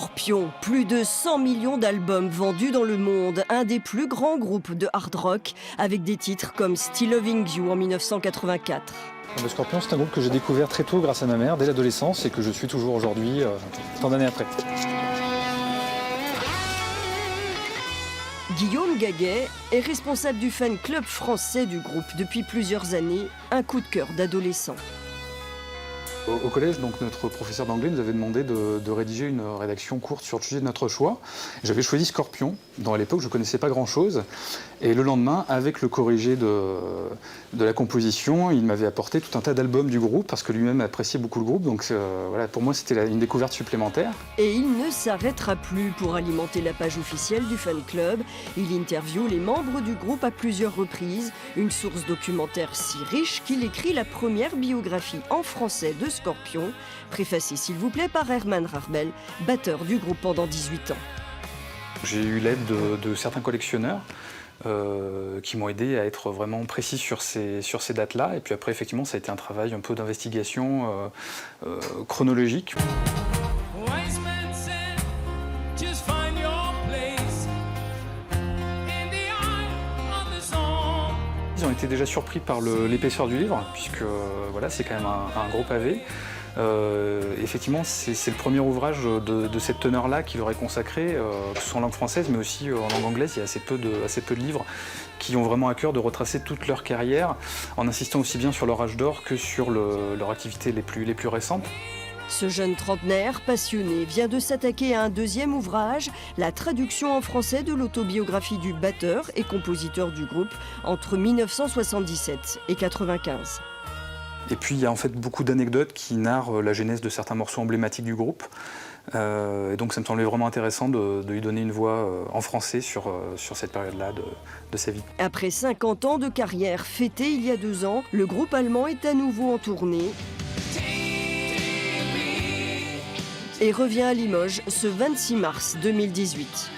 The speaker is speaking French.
Scorpions, plus de 100 millions d'albums vendus dans le monde, un des plus grands groupes de hard rock, avec des titres comme Still Loving You en 1984. Le Scorpion, c'est un groupe que j'ai découvert très tôt grâce à ma mère, dès l'adolescence, et que je suis toujours aujourd'hui, tant d'années après. Guillaume Gaguet est responsable du fan club français du groupe depuis plusieurs années, un coup de cœur d'adolescent. Au collège, donc, notre professeur d'anglais nous avait demandé de rédiger une rédaction courte sur le sujet de notre choix. J'avais choisi Scorpion, dont à l'époque je ne connaissais pas grand-chose. Et le lendemain, avec le corrigé de la composition, il m'avait apporté tout un tas d'albums du groupe, parce que lui-même appréciait beaucoup le groupe. Donc voilà, pour moi, c'était une découverte supplémentaire. Et il ne s'arrêtera plus pour alimenter la page officielle du fan club. Il interviewe les membres du groupe à plusieurs reprises. Une source documentaire si riche qu'il écrit la première biographie en français de Scorpion, préfacée s'il vous plaît par Herman Rarbel, batteur du groupe pendant 18 ans. J'ai eu l'aide de certains collectionneurs qui m'ont aidé à être vraiment précis sur ces dates-là. Et puis après, effectivement, ça a été un travail un peu d'investigation chronologique. Ils ont été déjà surpris par l'épaisseur du livre, puisque voilà, c'est quand même un gros pavé. Effectivement, c'est le premier ouvrage de cette teneur-là qui leur est consacré, que ce soit en langue française, mais aussi en langue anglaise. Il y a assez peu de livres qui ont vraiment à cœur de retracer toute leur carrière, en insistant aussi bien sur leur âge d'or que sur leur activité les plus récentes. Ce jeune trentenaire passionné vient de s'attaquer à un deuxième ouvrage, la traduction en français de l'autobiographie du batteur et compositeur du groupe entre 1977 et 1995. Et puis il y a en fait beaucoup d'anecdotes qui narrent la genèse de certains morceaux emblématiques du groupe. Et donc ça me semblait vraiment intéressant de lui donner une voix en français sur cette période-là de sa vie. Après 50 ans de carrière fêtée il y a 2 ans, le groupe allemand est à nouveau en tournée et revient à Limoges ce 26 mars 2018.